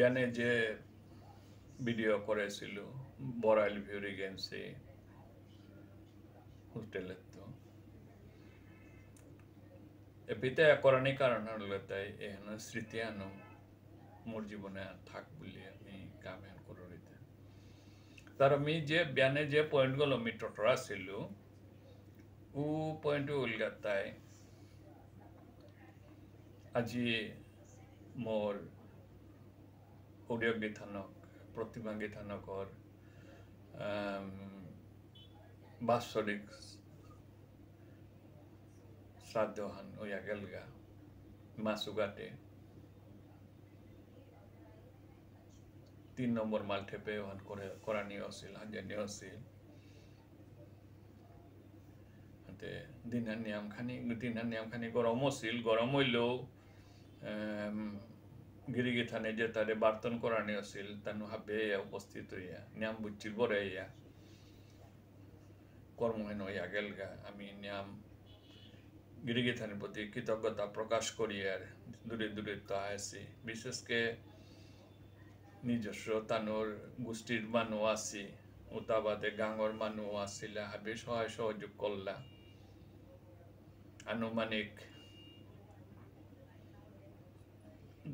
বিয়ানে যে ভিডিও করেছিল বরাইল ভিউ রিগেন্সি হোটেলের তো এপিতে করানি কারণ হলো তাই এখানে স্মৃতি আনো মোর জীবনে থাক বলে আমি কাম হ্যান করে রইতে তার আমি যে বিয়ানে যে পয়েন্টগুলো আমি টটরা ছিল ও পয়েন্ট উলগা তাই আজি মোর অডিও গীতানক প্রতিমা গীতানকর বাৎসরিক শ্রাদ্ধহান ওয়া গেলগা মাসুগাটে 3 নম্বর মালঠেপে ওহান করে করানি হছিল হাজানি হছিল হাতে দিনার নিয়ম খানি গরম হছিল গরম হইলেও গিরিগিথানে যে তারে বার্তন করানি হছিল তানু হাবে উপস্থিত হইয়া নিয়ম বুঝছিল বড় ইয়া কর্মহেন হইয়া গেলগা আমি নিয়ম গিরিগিথানের প্রতি কৃতজ্ঞতা প্রকাশ করি আর দূরে দূরে তো আছি বিশেষ করে নিজস্ব তানোর গোষ্ঠীর মানুষ আছি ওতাবাদে গাঙর মানুষ আসিলা হাবি সহায় সহযোগ করলা আনুমানিক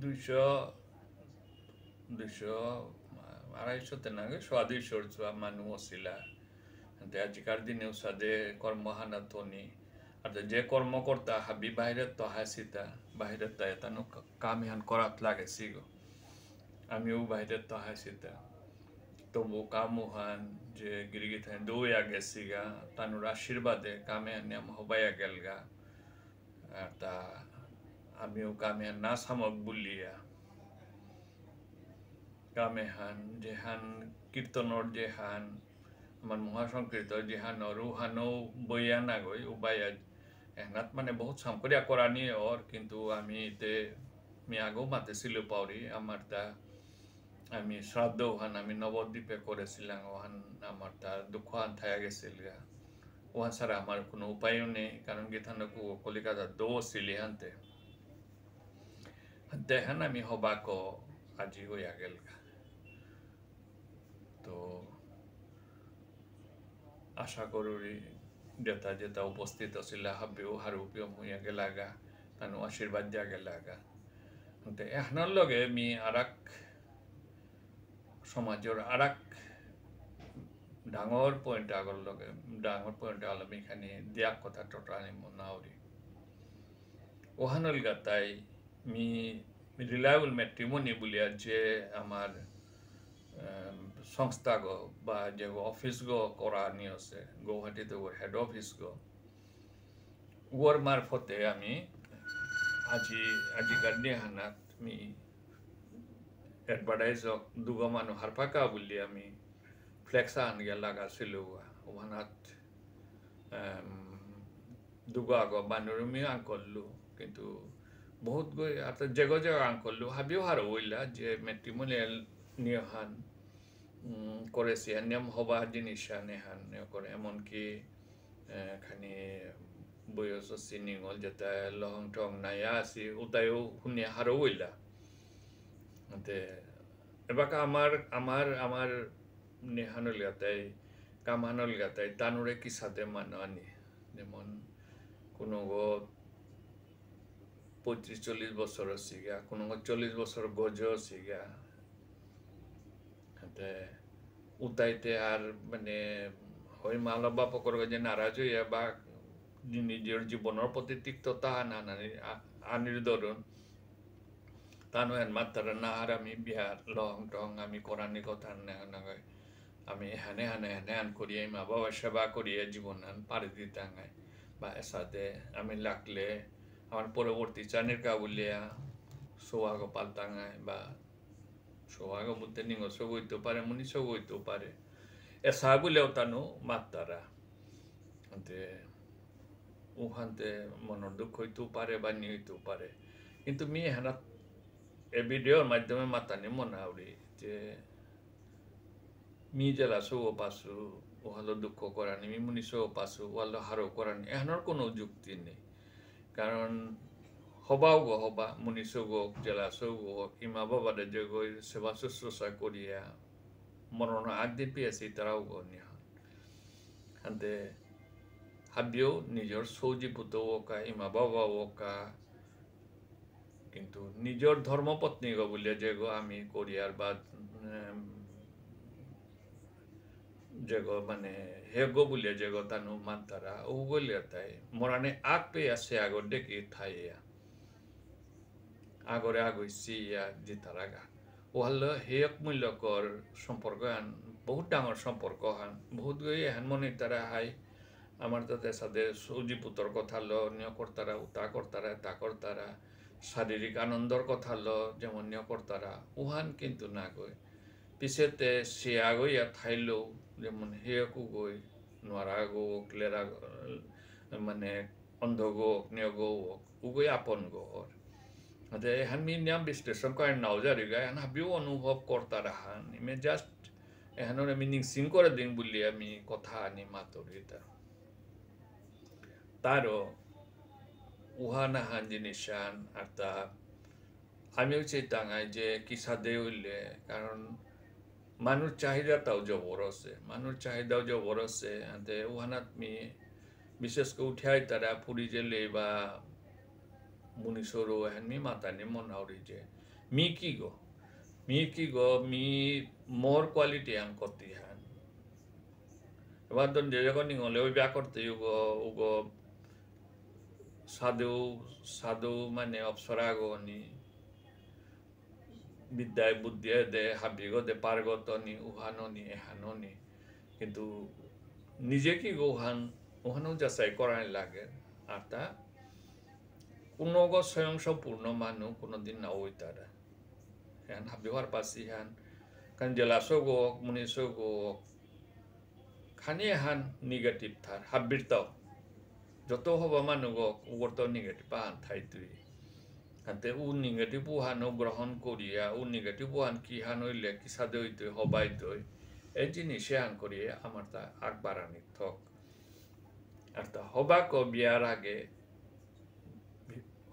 200-250 না 100-200 মানুষ আসিলা আজিকার দিনেও সাদে কর্মহানা তনি আর যে কর্মকর্তা হাবি বাইরে তো হাসিতা বাইরে তো এতানো কাম ইহান করাত লাগেছি গো আমিও বাইরে তো হাসিতা তবু কামুহান যে গিরিগিথান দৌয়া গেছি গা তানুর আশীর্বাদে কামে নিয়ম হবাইয়া গেল গা তা আমিও কামে না সামক বলিয়া কামে হান যেহান কীর্তনর যেহান আমার মহাসংকৃত যেহান রুহানো বইয়া না গই উবাইয়া এহনাত মানে বহুত সামকরিয়া করানি ওর কিন্তু আমি তে মি আগেও মাতে ছিল পাওরি আমার তা আমি শ্রাদ্ধ ওহান আমি নবদ্বীপে করেছিলাম ওহান আমার তা দুঃখ আন থাকা গেছিল গা ওহান ছাড়া আমার কোনো উপায়ও নেই কারণ গীতানকু কলিকাতা দো ছিলি হানতে দেখান আমি হবাক আজি হইয়া গেল গা তো আশা করি যেটা যেটা উপস্থিত ছিল হাবিও হারুপিও হইয়া গেলাগা তানু আশীর্বাদ দিয়া গেলাগা এখনার লগে মি আরাক সমাজের আরাক ডাঙর পয়েন্ট আগর লগে ডাঙর পয়েন্ট আলম এখানে দিয়াক কথা টোটানি মনাউরি ওহানল গাতাই মি রিলায়েবল ম্যাট্রিমনি বলিয়া যে আমার সংস্থা গো বা যে অফিস গো করা নিয়ে আছে গুয়াহাটিতে ওর হেড অফিস গো ওর মারফতে আমি আজিকার নিহানাত মি এডভার্টাইজ দুগো মানুষ হারপাকা বলি আমি ফ্লেক্সা আনগে লাগাছিল ওহানাত দুগো আগো বানুরমি আন করলু কিন্তু বহুত গই আর জেগো জেগো আন করলু হাবিও হার হইলা যে ম্যাট্রিমোনিয়াল নিয়হান করেছি নিয়ম হবা জিনিস নেহান করে এমনকি খানি বয়স সিনিঙল যেটা লহং টং নাইয়া আছি ওটাইও শুনি হারো হইলা এবার আমার নেহানুল গাতাই কামানুল গাতাই তানুরে কি সাথে মানো আনি যেমন কোনো 35-40 বছর সিগা কোনো 40 বছর গজ সিগা উতাইতে আর মানে হয় মালবা পকর যে নারাজ হইয়া বা নিজের জীবনের প্রতি তিক্ততা আনির ধরুন তানো এন মাত্রা না আর আমি বিহার লং টং আমি কোরআনি কথা নাগাই আমি হানে আন করিয়ে মা বাবা সেবা করিয়ে জীবন পাড়ি দিতে আঙাই বা এসাতে আমি লাগলে আমার পরবর্তী চানের কাবুলিয়া সোহাগ পাল্টাঙায় বা সোহাগ বলতে নিঙ্গ সব হইতেও পারে মনি সব হইতেও পারে এসা বলেও তানো মাত্তারা ওখানতে মনের দুঃখ হইতেও পারে বা নিয়ে হইতেও পারে কিন্তু মি হেনা এ ভিডিওর মাধ্যমে মাতানি মনে আউরি যে মি জেলা সৌ পাশু ওহালো দুঃখ করানি মি মুনি সৌ পাশু ওহালো হারো করানি এহানোর কোনো যুক্তি নেই কারণ হবাও গো হবা মুনিসো গো জেলাসো গো ইমা বাবা দে যে গো সেবা শুশ্রূষা করিয়া মরণ আদি পেয়েছি তারাও গো নিহা হাতে হাবিও নিজের সৌজি পুত ওকা ইমা বাবা ওকা কিন্তু নিজের ধর্মপত্নী গো বলে যে গো আমি কোরিয়ার বা যে গো মানে হে গো বলে যে গো তানু মানতারা ও বলে তাই মরানে আগ পেয়ে আসে আগর ডেকে থাইয়া আগরে আগইছি ইয়া জিতারাগা ও হলো হেয়ক মূল্যকর সম্পর্ক হান বহুত ডাঙর সম্পর্ক হান বহুত গই হান মনে তারা হাই আমার তাতে সাথে সৌজি পুতর কথা লো নিয় করতারা উতা করতারা তা করতারা শারীরিক আনন্দর কথা লো যেমন নিয় করতারা উহান কিন্তু না গই পিছেতে সে আগইয়া থাইলেও যেমন হেয়কু গই নোয়ারা গো ক্লেরা মানে অন্ধ গো নিয় গো উগই আপন গো Ada han min niam বিশ্লেষণ করে নাও জারি গায় han হাবিও অনুভব করতা রাহান ইমে জাস্ট এহানো মিনিং সিং করে দিন বললি আমি কথা আনি মাতরিতা তারও উহানা হান জিনিসান আর তা আমিও চিন্তাঙাই যে কিসাদে হইলে কারণ মানুষ চাহিদাটাও জবর আছে মানুষ চাহিদাও জবর আছে আতে উহানাত মি বিশেষ করে উঠাই তারা ফুরি জেলে বা munisoro han mi mata ni mon aurije mi ki go mi more quality ang korti han wadon je ko ning ole bya korte ugo sadhu মানে অপসরা গো নি বিদ্যায় বুদ্ধি দে হাবিগো দে পারগত নি উহানো নি এহানো নি কিন্তু নিজে কি গো উহানো যাচাই করাই লাগে আর তা কোনো গো স্বয়ংসম্পূর্ণ মানুষ কোনোদিন না ওই তারা হ্যাঁ হাবিহার পাশি হ্যান কারণ জেলাসো গো মুনিসো গো খানি হান নিগেটিভ থার হাবিরতাও যত হবা মানুষ গো উগরতো নিগেটিভ হান থাই তুই হাতে উ নিগেটিভ হান গ্রহণ করিয়া উ নিগেটিভ হান কি হান হইলে কি সাদে হইতে হবাই তৈ এই জিনিসে হান করিয়ে আমার তা আগ বাড়ানি থক আর তা হবা কো বিয়ার আগে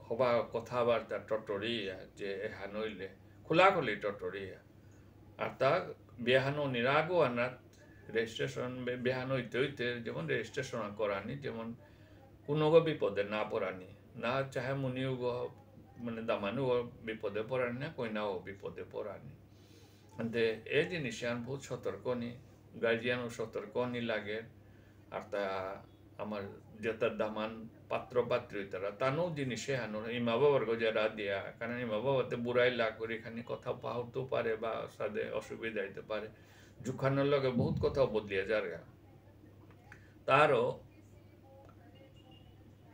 হবা কথাবার্তা টটরিয়া যে এহান হইলে খোলাখুলি টটরিয়া আর তা বেহানো নিরাগো আনাত রেজিস্ট্রেশন বেহান হইতে হইতে যেমন রেজিস্ট্রেশন করানি যেমন কোনো বিপদে না পড়ানি না চাহে মুনিও গো মানে দামানু বিপদে পড়ানি না কইনাও বিপদে পড়ানি আনতে এই জিনিসে আন বহুত সতর্ক নি গার্জিয়ানও সতর্ক নি লাগে আর তা আমার যেটা দামান পাত্র পাত্রী তারা তানো জিনিসে হানো ইমা বাবার গো যারা দিয়া কারণ ইমা বাবাতে বুড়াই লাগ করে এখানে কথা পাহতেও পারে বা সাদে অসুবিধা হইতে পারে জুখানোর লগে বহুত কথা বদলিয়ে যারা তারও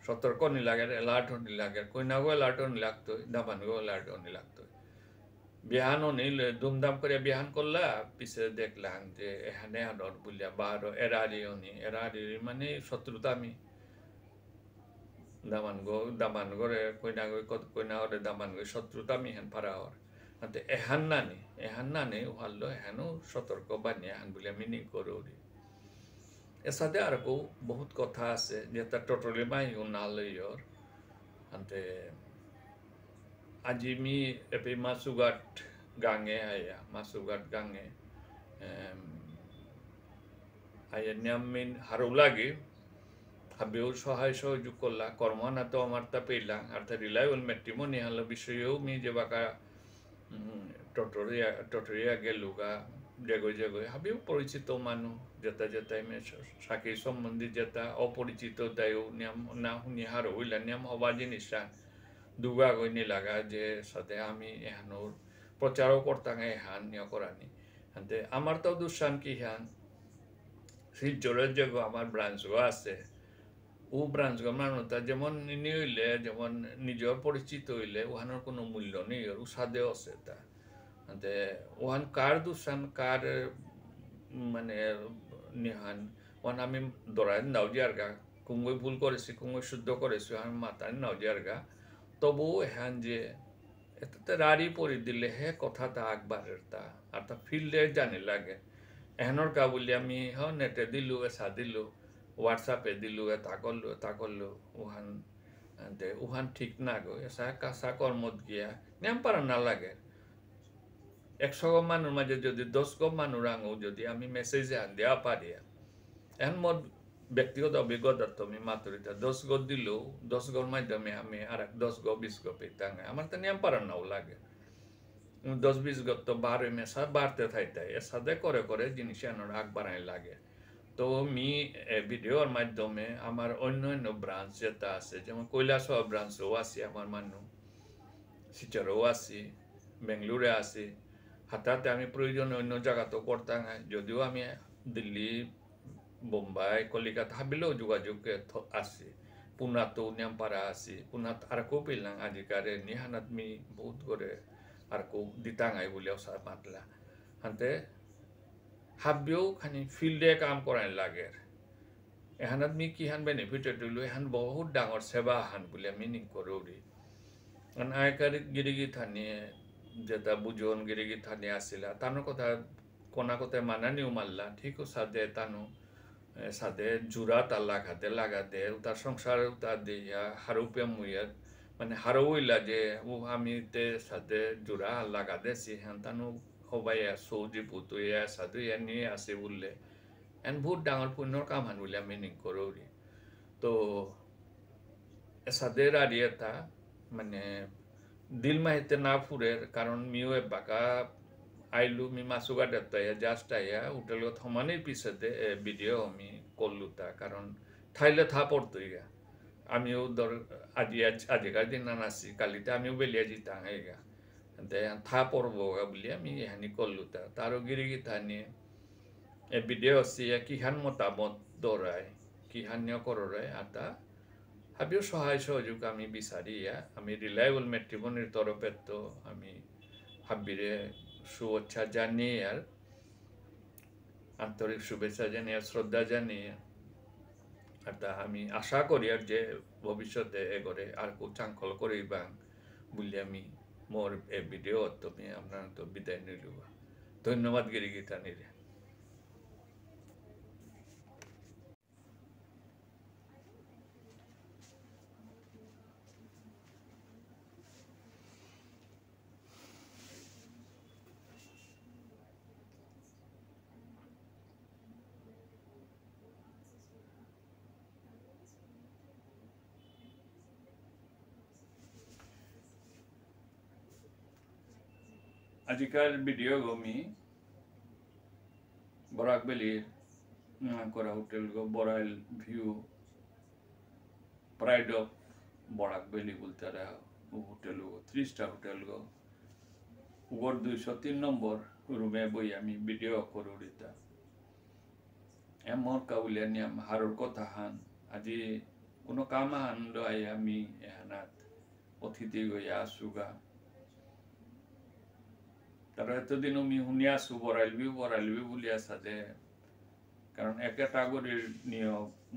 সতর্ক নি লাগে এলার্ট নি লাগে কইনাগো এলার্ট নি লাগতো দামানগো এলার্ট নি লাগতো বিহানও নিলে ধুমধাম করে বিহান করলা পিছে দেখলাম যে এখানে আনর বলিয়া বারো এরারিও নি এরারি মানে শত্রুতা আমি দামানগরে কইনাগরে দামানগরে শত্রুতা আমি হেন পারা হর হাতে এহান নানি উহাল্লো এহানো সতর্ক বানিয়ে হান বলে আমি নি করি এর সাথে আর বহুত কথা আছে যেটা টোটালি মাই না লইয়র হাতে আজি mi epi masugat gange aya masugat gange aya nyamin harulagi habiu সহায় সহযোগ করলা কর্মনা তো আমার তা পেলাম আর তা রিলায়েবল ম্যাট্রিমনি হলো বিষয়েও মি যে বাকা টটরিয়া গেলুগা জেগো হাবিও পরিচিত মানুষ যেটা মে সাকি সম্বন্ধী যেটা অপরিচিত তাইও নিয়ম না হুনি হার হইলা নিয়ম হবা জিনিসটা দুগা গইনি লাগা যে সাথে আমি এহানোর প্রচারও করতাম এহান নিয়ে করানি হাতে আমার তো দুঃসান কি হান শিলচরের যে আমার ব্রাঞ্চও আছে ও ব্রাঞ্চগো মানুষটা যেমন নি হইলে যেমন নিজের পরিচিত হইলে ওহানোর কোনো মূল্য নেই ও সাদেও আছে তা হাতে ওহান কার দুঃসান কার মানে নিহান ওহান আমি দরাই নাও যার গা কুঙ্গই ভুল করেছি কুঙ্গই শুদ্ধ করেছি আমি মাতানি নাও যার গা তবু এহান যে এটাতে রাড়ি পরি দিলে হে কথাটা আকবারের তা আর তা ফিল্ডে জানি লাগে এহানোর কা বলি আমি নেটে দিলু এসা দিলু হোয়াটসঅ্যাপে দিলু তা করলু ওহান ante uhan ঠিক না গো এসা কাসা কর্মত গিয়া নিয়াম পারা না লাগে 100 মানুষ মাঝে যদি 10 মানুষ আঙো যদি আমি মেসেজে আন দেওয়া পারি এখন মোর ব্যক্তিগত অভিজ্ঞতা তো আমি মাতুরিতা 10 দিলেও 10 মাধ্যমে আমি আর 10 20 পেতাম আমার তো নিয়ম পারার নাও লাগে 10-20 তো বারে মেশা বাড়তে থাকতে এর সাথে করে করে জিনিস আনার আগ বাড়াই লাগে তো আমি ভিডিওর মাধ্যমে আমার অন্য অন্য ব্রাঞ্চ যেটা আছে যেমন কৈলাসহর ব্রাঞ্চও আছে আমার মানুষ শিলচরেও আছি বেঙ্গলোরে আছি হঠাৎ আমি প্রয়োজন অন্য জায়গাতেও করতাম যদিও আমি দিল্লি বোম্বাই কলিকাতা হাবিলেও যোগাযোগ আছে পুনাতো নিয়ামপাড়া আছে পুনাত আর কেউ পেলাম আজিকারে নিহানাত মি বহুত করে আর কেউ দিতাঙাই বলেও মাতলা হাতে হাবিও খানি ফিল্ডে কাম করাই লাগে এহানাত মি কিহান বেনিফিট দিলো এহান বহুত ডাঙর সেবা হান বলে মিনিং করৌরি আয়কার গিরিগি থানি যেটা বুজন গিরিগি থানি আসিলা তানোর কথা কোনা কথা মানানিও মারলা ঠিক সাথে তানো সাথে জুরা তার লাগাতে তার সংসার তার দিয়া হারুপে মুইয়া মানে হারউইলা যে ও আমি তে সাথে জুরা লাগাতে হ্যান তানো হবাইয়া সৌজি পুতুইয়া সাধু ইয়া নিয়ে আসে বললে এন বহুত ডাঙর পুণ্যর কাম হান বলে মিনিং করৌরি তো সাদের আর ইয়েটা মানে দিল মাহিতে না ফুরের কারণ মিও বাকা আইলু মি মাসুগা দেতায়া জাস্ট আয়া হোটেল থমানির পিছতে ভিডিও আমি করলু তা কারণ থাইলে থা পড়তই গা আমিও ধর আজিকার দিন নানাসি কালিতে আমিও বেলিয়া জিতা গা থা পড়বো গা বলি আমি এহানি করলু তা তারও গিরি গিতা নিয়ে ভিডিও আছে কিহান মতামত দৌড়ায় কিহান কররায় আতা হাবিও সহায় সহযোগ আমি বিচারিয়া আমি রিলায়েবল ম্যাট্রিমনির তরফে তো আমি হাবিরে শুভেচ্ছা জানিয়ে আর আন্তরিক শুভেচ্ছা জানিয়ে শ্রদ্ধা জানিয়ে আর তা আমি আশা করি আর যে ভবিষ্যতে এগরে আর কেউ চাঙ্কল করিবা বলে আমি মোর এ ভিডিও তুমি আপনার তো বিদায় নিল ধন্যবাদ গিরিগিতা নিরে আজিকার ভিডিও গমি বরাকবেলির করা হোটেল গো Barail view pride of Barak Valley বলতে হোটেল গো 3 স্টার হোটেল গো উগর 203 নম্বর রুমে বই আমি ভিডিও করুরিতা এমন কাউলিয়া নিয়াম হারুর কথা হান আজি কোনো কাম হান লয় আমি এহানাত অতিথি গইয়া আসুগা তারা এতদিন আমি শুনি আছো বরাইলবি বলি আসাতে কারণ একেটা গরির নিয়ে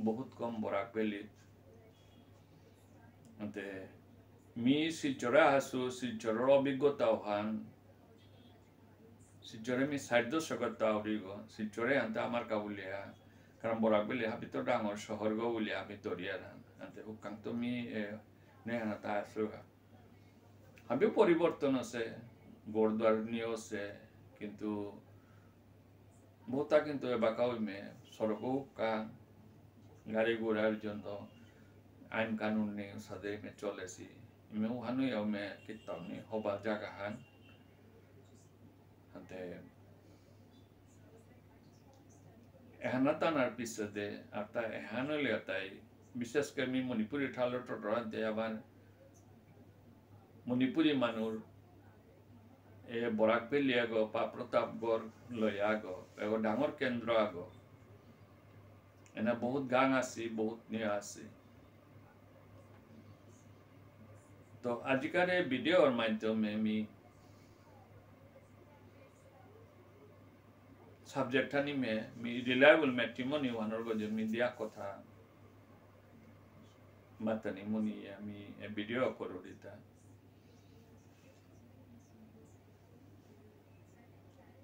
বহুত কম বরাকবেলি মি শিলচরে আছো শিলচরের অভিজ্ঞতাও হান শিলচরে মি 60 তাওরিগ শিলচরে আনতে আমার কাবুলিয়া কারণ বরাকবেলি হাবি তো ডাঙর শহর গো বলি আমি তরিয়া রান আনতে হুকাং তো মি নেহানাতা আছো হাবিও পরিবর্তন আছে গোরদ্বার নিয়ে আছে কিন্তু বহুতা কিন্তু এবাকা মে সড়কও কা গাড়ি ঘোড়ার জন্য আইন কানুন নেই সাথে মে চলেছি মে হানুই মে কিতাব নেই হবা জায়গা হান হাতে এহানা টানার পিছতে আর তা এহানলে তাই বিশেষ করে আমি মণিপুরি ঠালো টরাতে আবার মণিপুরি মানুষ এ বরাকবেলি আগো বা প্রতাপগড় লই আগো এগো ডাঙর কেন্দ্র আগো এনা বহুত গান আছে বহুত নিয়ে আছে তো আজিকার এই ভিডিওর মাধ্যমে আমি সাবজেক্ট নিমে মি রিলায়েবল ম্যাট্রিমনি ওয়ানর গজে মি দিয়া কথা মাতানি মনি আমি ভিডিও করো দিতা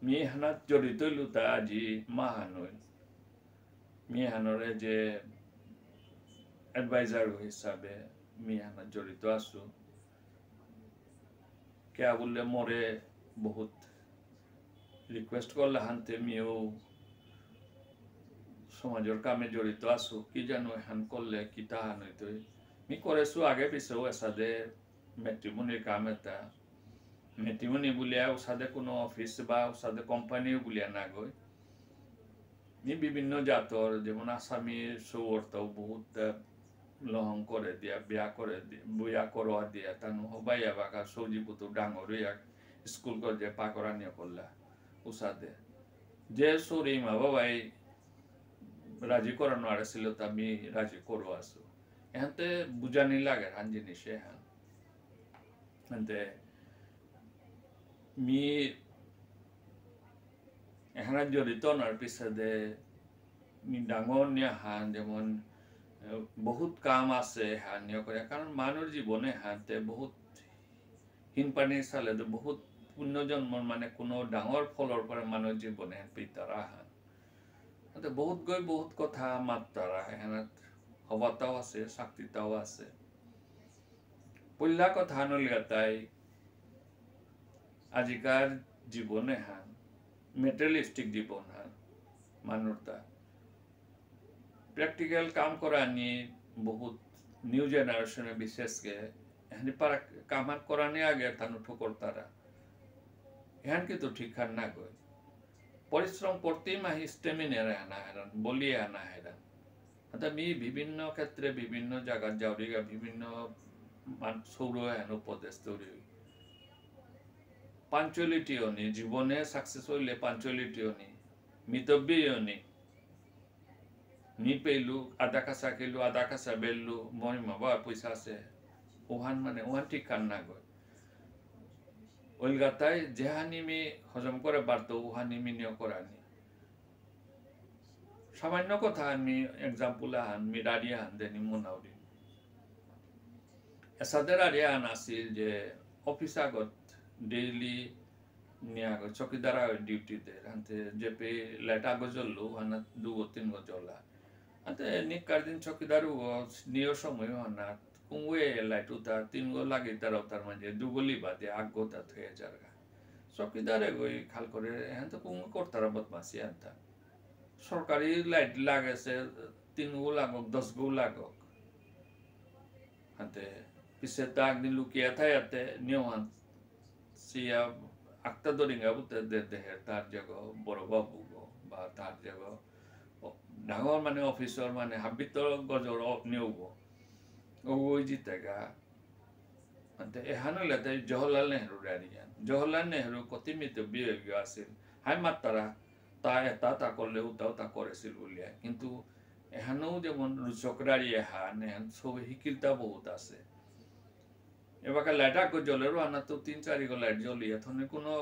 মি হানাত জড়িত লুতা আজি মাহানই মি হানরে যে এডভাইজার হিসাবে মি হানা জড়িত আছো কে বললে মরে বহুত রিকোয়েস্ট করলে হানতে মিও সমাজের কামে জড়িত আছো কি জানো হান করলে কি তাহা নইতো মি করেছো আগে পিছেও এসাদে ম্যাট্রিমনির কাম এটা ম্যাট্রিমনি বুলিয়া ওসাদে কোনো অফিস বা ওসাদে কোম্পানিও বুলিয়া না গই মি বিভিন্ন জাতর যেমন আসামি সৌরতাও বহুত লহং করে দিয়া বিয়া করে বুয়া করোয়া দিয়া তানু হবাইয়া বাকা সৌজি পুতু ডাঙর স্কুল করে যে পাকরা নিয়ে করলা উসাদে যে সৌরি মা বাবাই রাজি করানো আর ছিল তা আমি রাজি করো আসো এহানতে বুঝানি লাগে হান জিনিসে হান এহানতে মি এখানে জড়িত নার পিছাদে মি ডাঙর নিয়ে হান যেমন বহুত কাম আছে হান নিয়ে করে কারণ মানুষ জীবনে হানতে বহুত হিনপানি চালে বহুত পুণ্য জন্মর মানে কোনো ডাঙর ফলর পরে মানুষ জীবনে পিতারা হান বহুত গৈ বহুত কথা মাত্তারা এখানে হবাতাও আছে শক্তিতাও আছে পল্লা কথা নলিয়া তাই আজিকার জীবনে হান মেটেরিয়ালিস্টিক জীবন হান মানুষটা প্র্যাকটিক্যাল কাম করা নিয়ে বহুত নিউ জেনারেশনে বিশেষকে এখানে পারা কামান করা নিয়ে আগে তানু ঠোকর তারা এখান কিন্তু ঠিক খান না গই পরিশ্রম করতেই মাহি স্টেমিনারে আনা হেরান বলিয়ে আনা হেরান অর্থাৎ মি বিভিন্ন ক্ষেত্রে বিভিন্ন জায়গা যাওয়া বিভিন্ন সৌর হেন উপদেশ তৈরি পাঞ্চুয়ালিটিও নি জীবনে সাকসেস হইলে পাঞ্চুয়ালিটিও নি মিতব্যও নি পেলু আধা কাঁচা খেলু আধা কাঁচা বেললু মরি মাবা পয়সা আছে ওহান মানে ওহান ঠিক কান না গয় ওইলগাতাই যেহানি মি হজম করে বাড়তো ওহানি মি নিয় করানি সামান্য কথা আমি এক্সাম্পল আহান মি রাড়িয়া হান দেনি মনাউরি এসাদের আড়িয়া আন আসিল যে অফিস আগত ডেইলি নিয়ে আগত চকিদারা ডিউটি দে হানতে যেপে লাইট আগো জ্বললো হানা 2-3 গো জ্বলা হানতে নিকার দিন চকিদারু নিয় সময় হানা কুঙ্গুয়ে লাইট উতা 3 গো লাগে তার মাঝে 2 গলি বাদে আগো তা থয়ে যারগা চকিদারে গই খাল করে হানতে কুঙ্গু করতারা বদমাসি আনতা সরকারি লাইট লাগেছে 3 গো লাগক 10 গো লাগক হাতে পিছে তা একদিন লুকিয়ে থায়াতে নিয়মান সিয়া আক্তা দরিঙ্গা বুতে দেহে তার জায়গা বড় বাবু গো বা তার জায়গা ডাঙর মানে অফিসার মানে হাবিতর গজর নিয়োগ ওই জিতেগা হাতে এহানো লেতে জওহরলাল নেহরু রারিয়ান জওহরলাল নেহরু কতিমিত বিয়োগ আছিল হাই মাত্তারা তা এটা তা করলে উতাও তা করেছিল বলিয়া কিন্তু এহানো যেমন রুচকরারি এহান এহান সব হিকিলতা বহুত আছে এবার লাইট আগো জ্বলেরও আনা তো 3-4 গো লাইট জ্বলিয়া থনে কোনো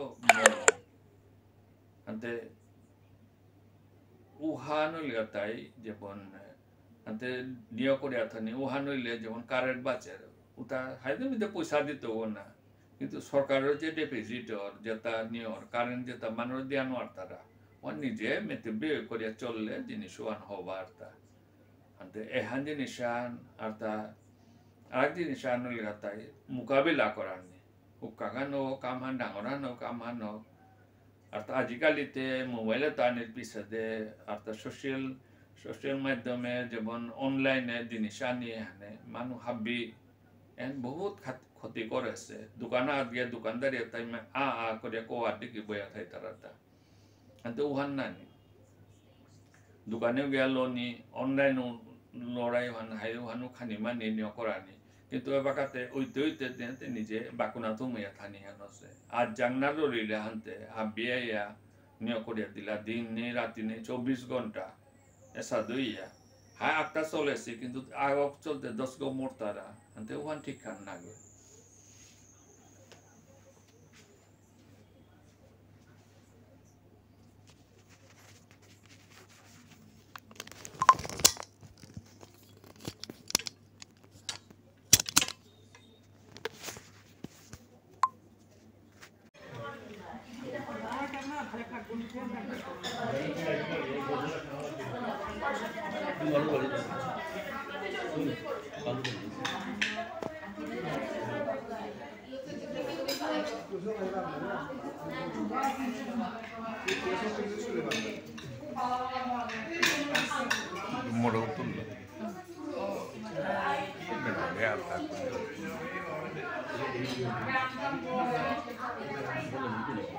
হাতে উহানুলিয়া তাই যেমন হাতে নিয় করিয়া থানি উহানুলে যেমন কারেন্ট বাঁচে উতা হাইতে মিতে পয়সা দিতে না কিন্তু সরকারের যে ডেপিজিটর যেটা নিয়র কারেন্ট যেটা মানুষ দিয়া নোয়ার তারা ও নিজে মেতে বিয়ে করিয়া চললে জিনিস ওয়ান হবার তা হাতে এহান জিনিস আর তা আরেক জিনিস আনুলিয়া তাই মোকাবিলা করানি উকাগানো কাম হান ডাঙরানো কাম হানো আর তা আজিকালিতে মোবাইলে তানির পিছাদে আর তা সোশ্যাল মাধ্যমে যেমন অনলাইনে জিনিস আনিয়ে হানে মানুষ হাবি এন বহুত ক্ষতি করেছে দোকানে গিয়ে দোকানদারি তাই করে কোয়া দিকে বয়া থাই তারা হাতে উহান নানি দোকানেও গিয়া লোনি অনলাইন লড়াই হান হাই হানু খানি মানি নিয় করানি কিন্তু এবাকাতে ওইতে নিজে বাকুনা তুমিয়া থানি হান আছে আজ জাংনা লড়িলে হানতে হাবিয়া নিয় করিয়া দিলা দিন নেই রাতি নেই 24 ঘন্টা এসা দুইয়া হ্যাঁ 8টা চলেছে কিন্তু আগক চলতে 10 গো মোরতারা হানতে ওখান ঠিক খান না গো ভালো করে মোড়েও তুললো বেহাল থাকবে